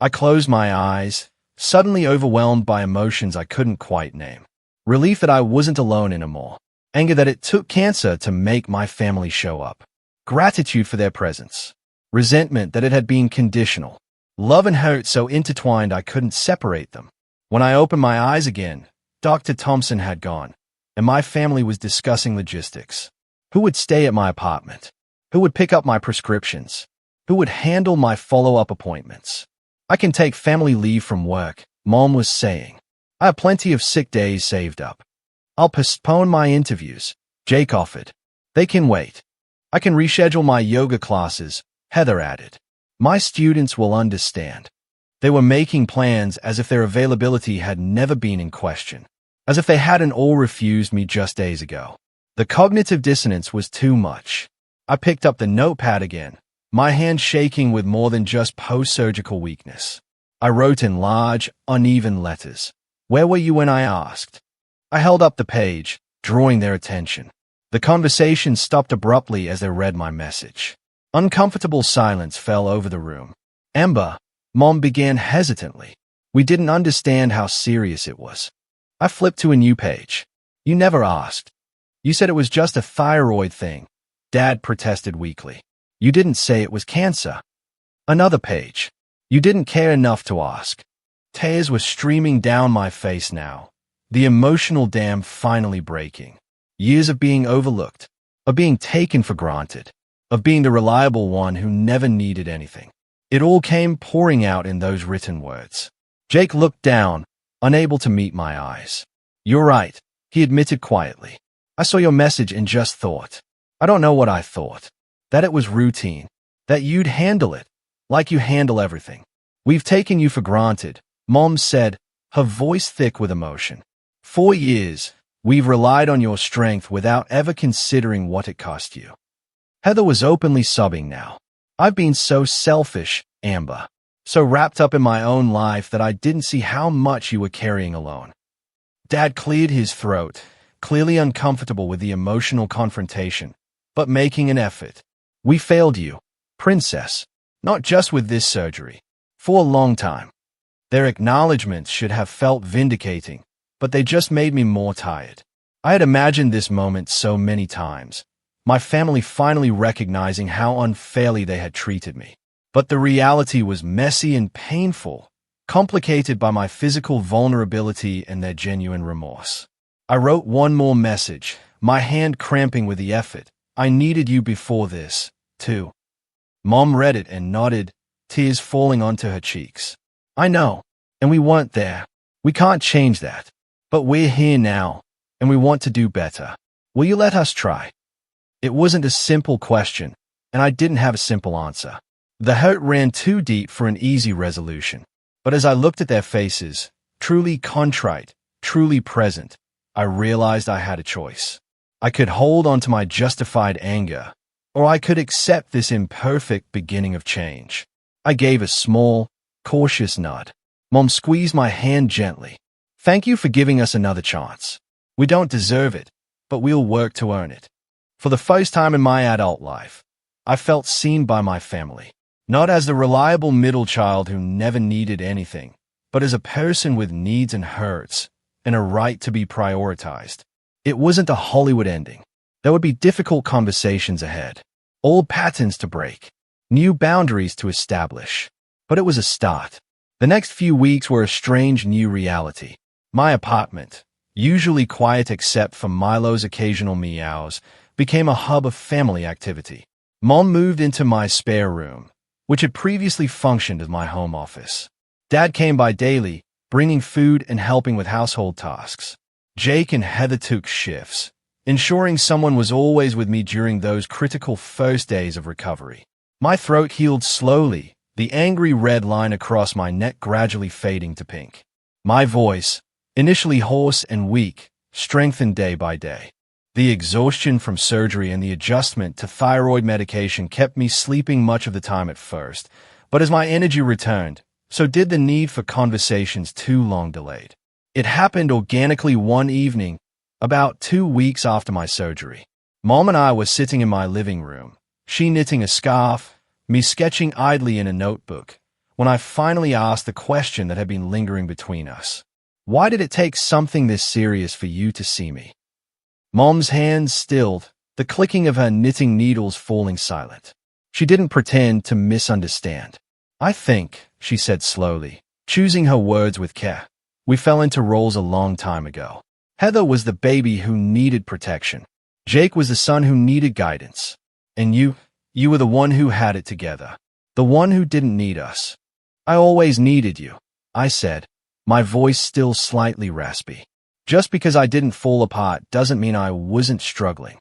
I closed my eyes, suddenly overwhelmed by emotions I couldn't quite name. Relief that I wasn't alone anymore. Anger that it took cancer to make my family show up. Gratitude for their presence. Resentment that it had been conditional. Love and hurt so intertwined I couldn't separate them. When I opened my eyes again, Dr. Thompson had gone, and my family was discussing logistics. Who would stay at my apartment? Who would pick up my prescriptions? Who would handle my follow-up appointments? I can take family leave from work, Mom was saying. I have plenty of sick days saved up. I'll postpone my interviews, Jake offered. They can wait. I can reschedule my yoga classes, Heather added. My students will understand. They were making plans as if their availability had never been in question, as if they hadn't all refused me just days ago. The cognitive dissonance was too much. I picked up the notepad again, my hand shaking with more than just post-surgical weakness. I wrote in large, uneven letters. Where were you when I asked? I held up the page, drawing their attention. The conversation stopped abruptly as they read my message. Uncomfortable silence fell over the room. Amber, Mom began hesitantly. We didn't understand how serious it was. I flipped to a new page. You never asked. You said it was just a thyroid thing, Dad protested weakly. You didn't say it was cancer. Another page. You didn't care enough to ask. Tears were streaming down my face now, the emotional dam finally breaking. Years of being overlooked, of being taken for granted, of being the reliable one who never needed anything. It all came pouring out in those written words. Jake looked down, unable to meet my eyes. "You're right," he admitted quietly. "I saw your message and just thought. I don't know what I thought. That it was routine. That you'd handle it, like you handle everything. We've taken you for granted," Mom said, her voice thick with emotion. "For years, we've relied on your strength without ever considering what it cost you." Heather was openly sobbing now. "I've been so selfish, Amber. So wrapped up in my own life that I didn't see how much you were carrying alone." Dad cleared his throat, clearly uncomfortable with the emotional confrontation, but making an effort. "We failed you, Princess. Not just with this surgery. For a long time." Their acknowledgments should have felt vindicating, but they just made me more tired. I had imagined this moment so many times, my family finally recognizing how unfairly they had treated me. But the reality was messy and painful, complicated by my physical vulnerability and their genuine remorse. I wrote one more message, my hand cramping with the effort. "I needed you before this, too." Mom read it and nodded, tears falling onto her cheeks. "I know, and we weren't there. We can't change that. But we're here now, and we want to do better. Will you let us try?" It wasn't a simple question, and I didn't have a simple answer. The hurt ran too deep for an easy resolution. But as I looked at their faces, truly contrite, truly present, I realized I had a choice. I could hold on to my justified anger, or I could accept this imperfect beginning of change. I gave a small, cautious nod. Mom squeezed my hand gently. "Thank you for giving us another chance. We don't deserve it, but we'll work to earn it." For the first time in my adult life, I felt seen by my family. Not as the reliable middle child who never needed anything, but as a person with needs and hurts, and a right to be prioritized. It wasn't a Hollywood ending. There would be difficult conversations ahead, old patterns to break, new boundaries to establish. But it was a start. The next few weeks were a strange new reality. My apartment, usually quiet except for Milo's occasional meows, became a hub of family activity. Mom moved into my spare room, which had previously functioned as my home office. Dad came by daily, bringing food and helping with household tasks. Jake and Heather took shifts, ensuring someone was always with me during those critical first days of recovery. My throat healed slowly, the angry red line across my neck gradually fading to pink. My voice, initially hoarse and weak, strengthened day by day. The exhaustion from surgery and the adjustment to thyroid medication kept me sleeping much of the time at first, but as my energy returned, so did the need for conversations too long delayed. It happened organically one evening, about 2 weeks after my surgery. Mom and I were sitting in my living room, she knitting a scarf, me sketching idly in a notebook, when I finally asked the question that had been lingering between us. "Why did it take something this serious for you to see me?" Mom's hands stilled, the clicking of her knitting needles falling silent. She didn't pretend to misunderstand. "I think," she said slowly, choosing her words with care, "we fell into roles a long time ago. Heather was the baby who needed protection. Jake was the son who needed guidance. And you were the one who had it together. The one who didn't need us. I always needed you," I said, my voice still slightly raspy. "Just because I didn't fall apart doesn't mean I wasn't struggling."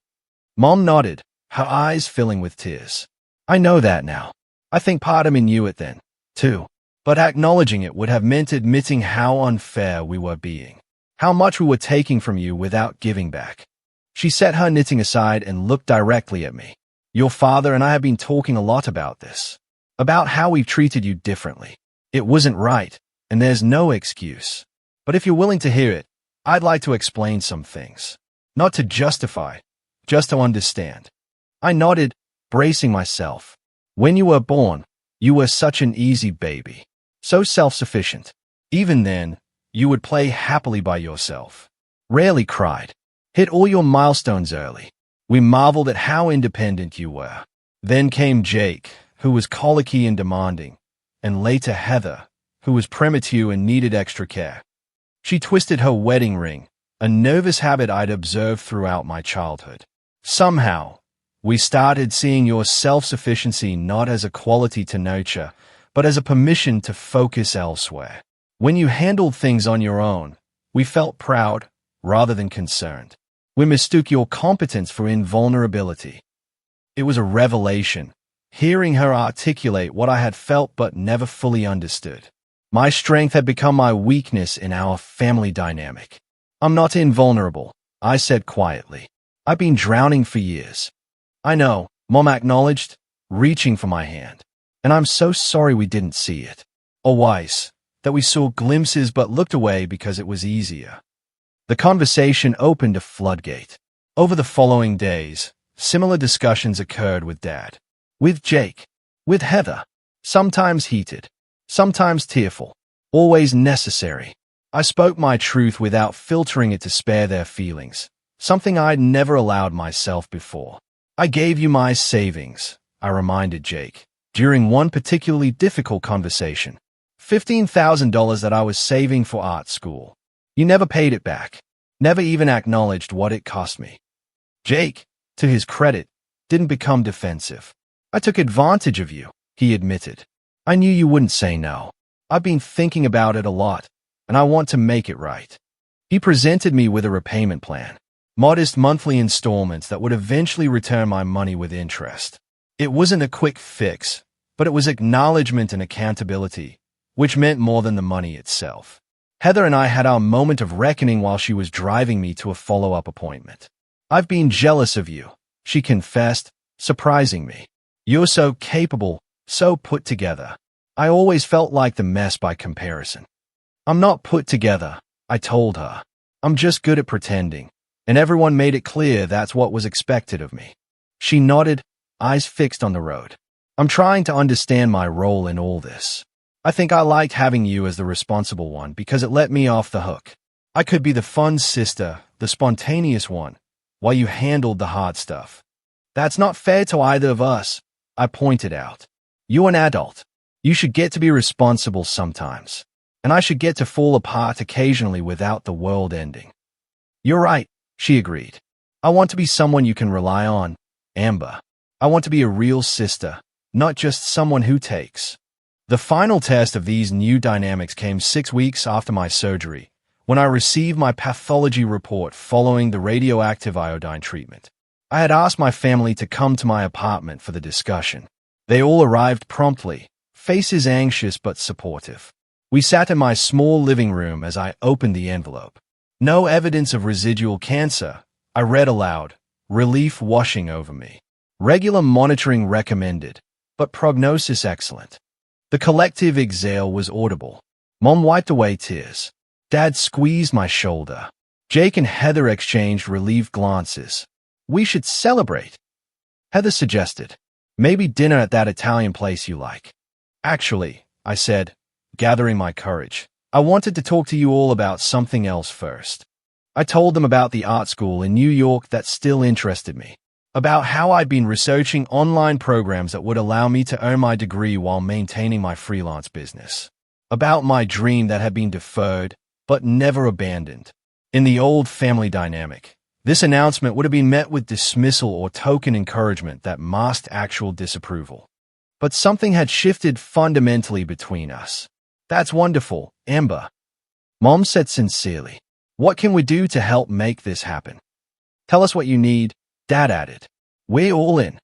Mom nodded, her eyes filling with tears. "I know that now. I think part of me knew it then, too. But acknowledging it would have meant admitting how unfair we were being. How much we were taking from you without giving back." She set her knitting aside and looked directly at me. "Your father and I have been talking a lot about this. About how we've treated you differently. It wasn't right, and there's no excuse. But if you're willing to hear it, I'd like to explain some things. Not to justify, just to understand." I nodded, bracing myself. "When you were born, you were such an easy baby. So self-sufficient. Even then, you would play happily by yourself. Rarely cried. Hit all your milestones early. We marveled at how independent you were. Then came Jake, who was colicky and demanding, and later Heather, who was premature and needed extra care. She twisted her wedding ring, a nervous habit I'd observed throughout my childhood. Somehow, we started seeing your self-sufficiency not as a quality to nurture, but as a permission to focus elsewhere. When you handled things on your own, we felt proud rather than concerned. We mistook your competence for invulnerability. It was a revelation, hearing her articulate what I had felt but never fully understood. My strength had become my weakness in our family dynamic. I'm not invulnerable, I said quietly. I've been drowning for years. I know, Mom acknowledged, reaching for my hand. And I'm so sorry we didn't see it. Or wise, that we saw glimpses but looked away because it was easier. The conversation opened a floodgate. Over the following days, similar discussions occurred with Dad. With Jake. With Heather. Sometimes heated. Sometimes tearful. Always necessary. I spoke my truth without filtering it to spare their feelings. Something I'd never allowed myself before. I gave you my savings, I reminded Jake, during one particularly difficult conversation. $15,000 that I was saving for art school. You never paid it back. Never even acknowledged what it cost me. Jake, to his credit, didn't become defensive. I took advantage of you, he admitted. I knew you wouldn't say no. I've been thinking about it a lot, and I want to make it right. He presented me with a repayment plan. Modest monthly installments that would eventually return my money with interest. It wasn't a quick fix, but it was acknowledgement and accountability, which meant more than the money itself. Heather and I had our moment of reckoning while she was driving me to a follow-up appointment. I've been jealous of you, she confessed, surprising me. You're so capable, so put together. I always felt like the mess by comparison. I'm not put together, I told her. I'm just good at pretending, and everyone made it clear that's what was expected of me. She nodded, eyes fixed on the road. I'm trying to understand my role in all this. I think I liked having you as the responsible one because it let me off the hook. I could be the fun sister, the spontaneous one, while you handled the hard stuff. That's not fair to either of us, I pointed out. You're an adult. You should get to be responsible sometimes. And I should get to fall apart occasionally without the world ending. You're right, she agreed. I want to be someone you can rely on, Amber. I want to be a real sister, not just someone who takes. The final test of these new dynamics came 6 weeks after my surgery, when I received my pathology report following the radioactive iodine treatment. I had asked my family to come to my apartment for the discussion. They all arrived promptly, faces anxious but supportive. We sat in my small living room as I opened the envelope. No evidence of residual cancer, I read aloud, relief washing over me. Regular monitoring recommended, but prognosis excellent. The collective exhale was audible. Mom wiped away tears. Dad squeezed my shoulder. Jake and Heather exchanged relieved glances. We should celebrate, Heather suggested. Maybe dinner at that Italian place you like. Actually, I said, gathering my courage, I wanted to talk to you all about something else first. I told them about the art school in New York that still interested me. About how I'd been researching online programs that would allow me to earn my degree while maintaining my freelance business. About my dream that had been deferred, but never abandoned. In the old family dynamic, this announcement would have been met with dismissal or token encouragement that masked actual disapproval. But something had shifted fundamentally between us. That's wonderful, Amber. Mom said sincerely. What can we do to help make this happen? Tell us what you need, Dad added. We're all in.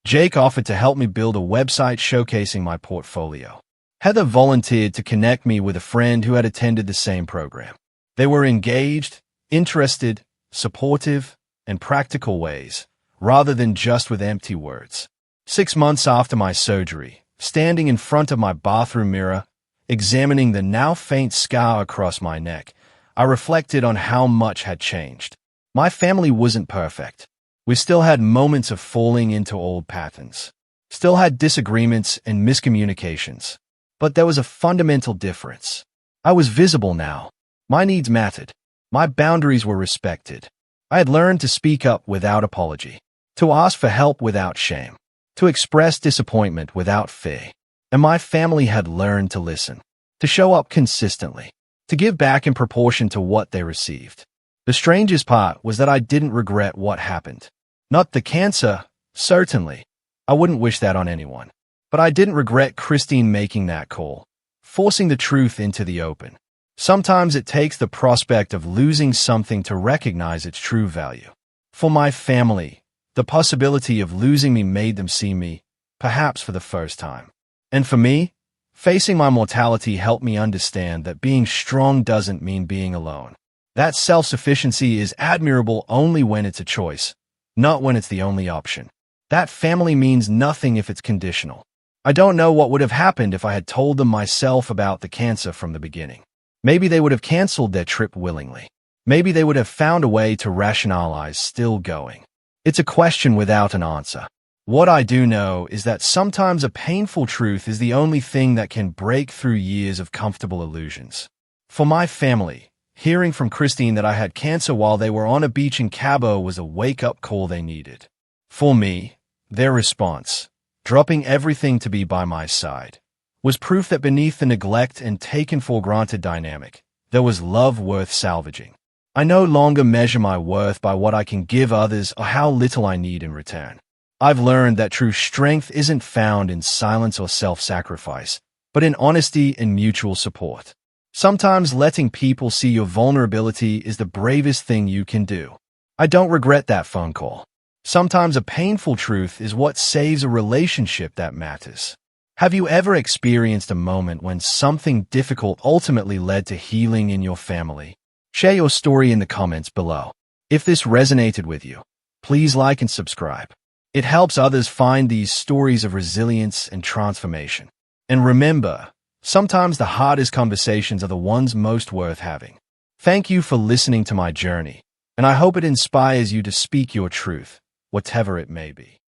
Jake offered to help me build a website showcasing my portfolio. Heather volunteered to connect me with a friend who had attended the same program. They were engaged, interested, supportive, and practical ways, rather than just with empty words. 6 months after my surgery, standing in front of my bathroom mirror, examining the now faint scar across my neck, I reflected on how much had changed. My family wasn't perfect. We still had moments of falling into old patterns. Still had disagreements and miscommunications. But there was a fundamental difference. I was visible now. My needs mattered. My boundaries were respected. I had learned to speak up without apology, to ask for help without shame, to express disappointment without fear. And my family had learned to listen. to show up consistently, to give back in proportion to what they received. The strangest part was that I didn't regret what happened. Not the cancer, certainly. I wouldn't wish that on anyone. But I didn't regret Christine making that call, forcing the truth into the open. Sometimes it takes the prospect of losing something to recognize its true value. For my family, the possibility of losing me made them see me, perhaps for the first time. And for me, facing my mortality helped me understand that being strong doesn't mean being alone. That self-sufficiency is admirable only when it's a choice, not when it's the only option. That family means nothing if it's conditional. I don't know what would have happened if I had told them myself about the cancer from the beginning. Maybe they would have canceled their trip willingly. Maybe they would have found a way to rationalize still going. It's a question without an answer. What I do know is that sometimes a painful truth is the only thing that can break through years of comfortable illusions. For my family, hearing from Christine that I had cancer while they were on a beach in Cabo was a wake-up call they needed. For me, their response, dropping everything to be by my side, was proof that beneath the neglect and taken-for-granted dynamic, there was love worth salvaging. I no longer measure my worth by what I can give others or how little I need in return. I've learned that true strength isn't found in silence or self-sacrifice, but in honesty and mutual support. Sometimes letting people see your vulnerability is the bravest thing you can do. I don't regret that phone call. Sometimes a painful truth is what saves a relationship that matters. Have you ever experienced a moment when something difficult ultimately led to healing in your family? Share your story in the comments below. If this resonated with you, please like and subscribe. It helps others find these stories of resilience and transformation. And remember, sometimes the hardest conversations are the ones most worth having. Thank you for listening to my journey, and I hope it inspires you to speak your truth, whatever it may be.